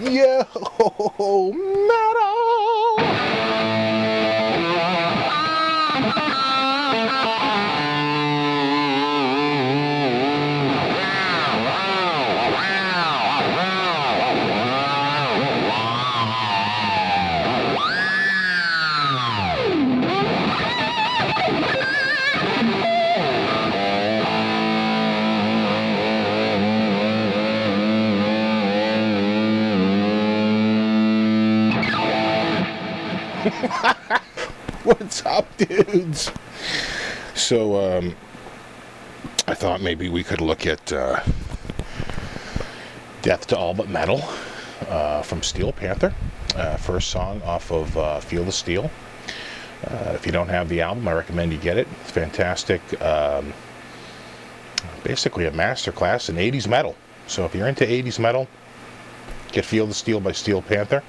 Yo, metal! What's up, dudes? So, I thought maybe we could look at Death to All But Metal from Steel Panther. First song off of Feel the Steel. If you don't have the album, I recommend you get it. It's fantastic. Basically a masterclass in 80s metal. So if you're into 80s metal, get Feel the Steel by Steel Panther.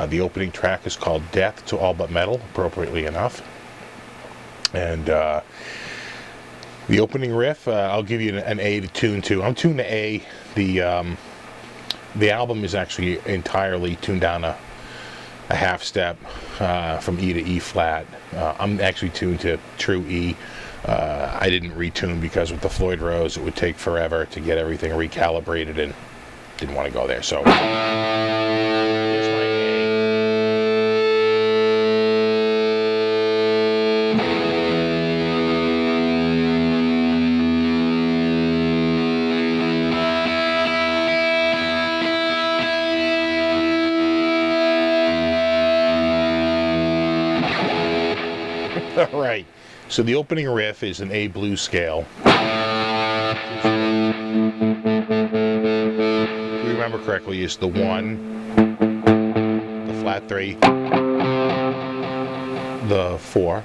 The opening track is called Death to All But Metal, appropriately enough. And the opening riff, I'll give you an A to tune to. I'm tuned to A. The album is actually entirely tuned down a half step from E to E flat. I'm actually tuned to true E. I didn't retune because with the Floyd Rose it would take forever to get everything recalibrated and didn't want to go there. So here's my A. All right. So the opening riff is an A blues scale. If you remember correctly, is the 1, the flat 3, the 4,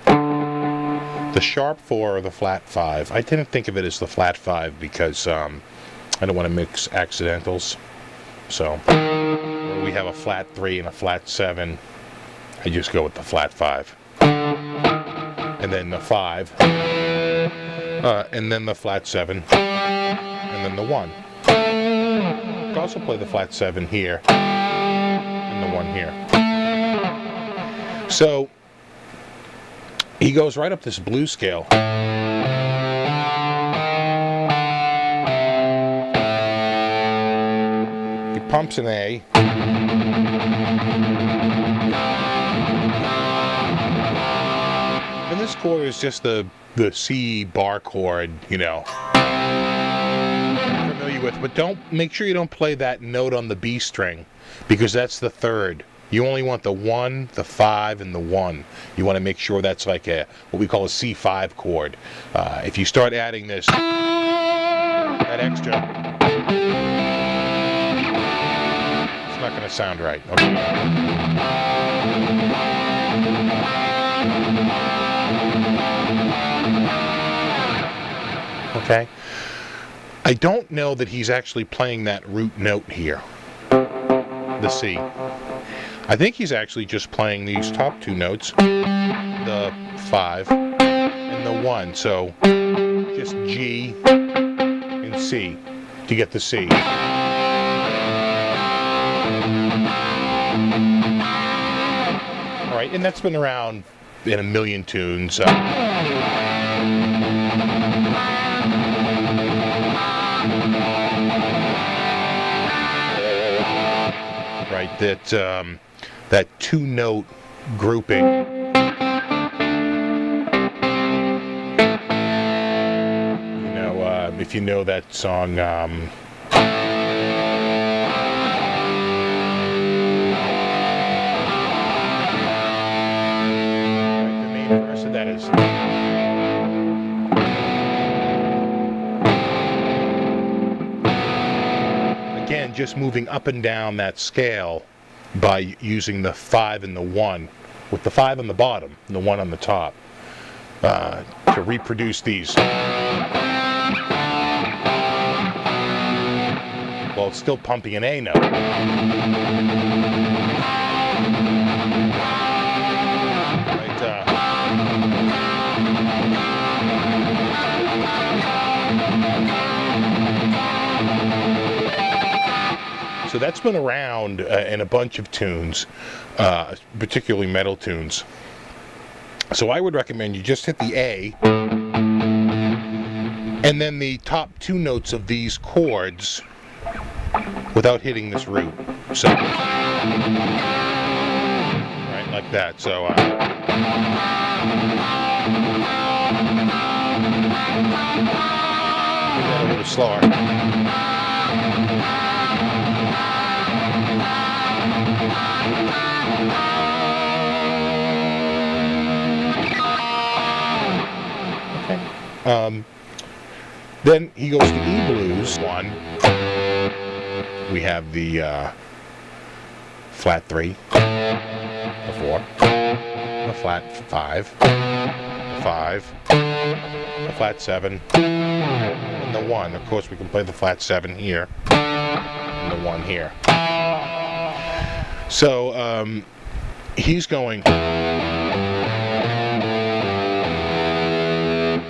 the sharp 4, or the flat 5. I didn't think of it as the flat 5 because I don't want to mix accidentals. So we have a flat 3 and a flat 7. I just go with the flat 5. And then the 5, and then the flat 7, and then the 1. You can also play the flat 7 here, and the 1 here. So, he goes right up this blues scale. He pumps an A. And this chord is just the C bar chord, you know, I'm familiar with, but make sure you don't play that note on the B string because that's the 3rd. You only want the 1, the 5, and the 1. You want to make sure that's like what we call a C5 chord. If you start adding that extra, it's not going to sound right. Okay, I don't know that he's actually playing that root note here, the C. I think he's actually just playing these top 2 notes, the 5 and the 1. So just G and C to get the C. All right, and that's been around in a million tunes. Right, that 2-note grouping. You know, if you know that song, the main verse of that is. Again, just moving up and down that scale by using the 5 and the 1, with the 5 on the bottom and the 1 on the top, to reproduce these. Well, it's still pumping an A note. So that's been around in a bunch of tunes, particularly metal tunes. So I would recommend you just hit the A, and then the top two notes of these chords without hitting this root. So, right, like that. So, a little slower. Then he goes to E blues 1. We have the flat 3, the 4, the flat 5, the 5, the flat 7, and the 1. Of course, we can play the flat 7 here, and the 1 here. So he's going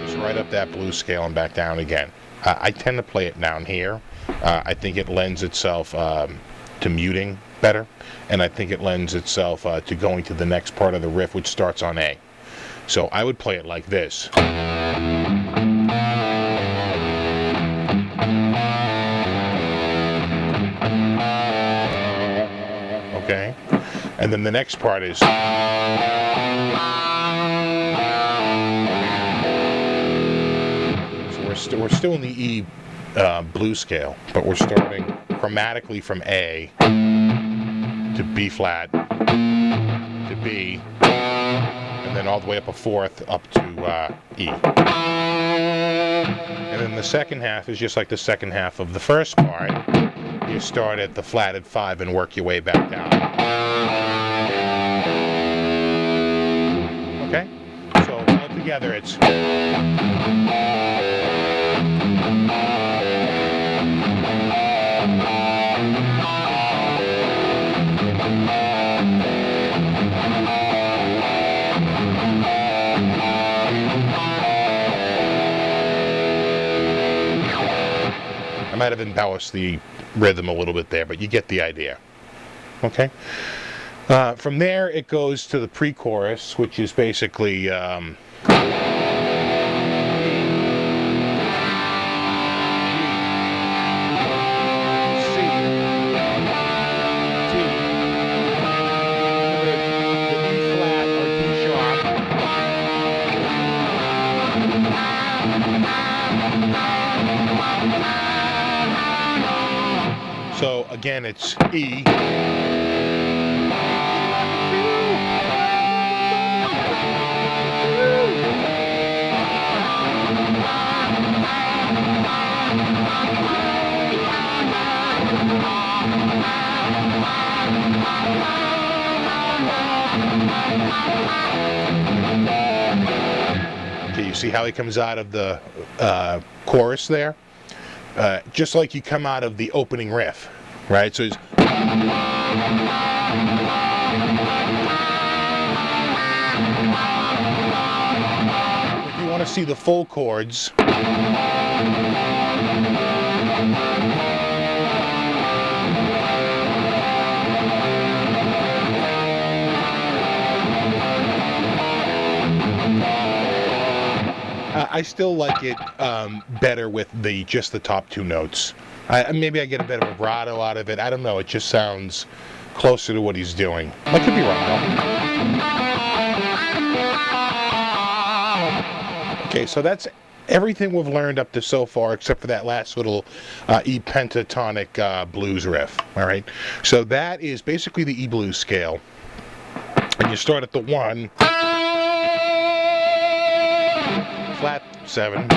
just right up that blues scale and back down again. I tend to play it down here. I think it lends itself to muting better, and I think it lends itself to going to the next part of the riff, which starts on A. So I would play it like this. Okay? And then the next part is... So we're still in the E blues scale, but we're starting chromatically from A to B flat to B, and then all the way up a fourth up to E. And then the second half is just like the second half of the first part. You start at the flat at 5 and work your way back down. Okay? So all together it's... I might have embellished the rhythm a little bit there, but you get the idea. Okay? From there, it goes to the pre-chorus, which is basically... So again, it's E. Okay, you see how he comes out of the chorus there? Just like you come out of the opening riff, right? So it's... If you want to see the full chords, I still like it better with just the top two notes. Maybe I get a bit of vibrato out of it. I don't know. It just sounds closer to what he's doing. I could be wrong though. Okay, so that's everything we've learned up to so far, except for that last little E pentatonic blues riff. All right. So that is basically the E blues scale, and you start at the 1. Flat 7,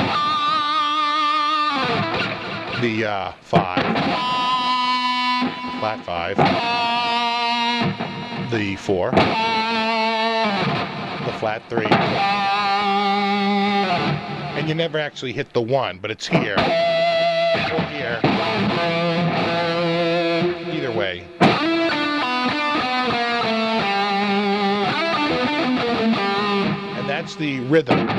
the 5, flat 5, the 4, the flat 3, and you never actually hit the 1, but it's here or here, either way. And that's the rhythm.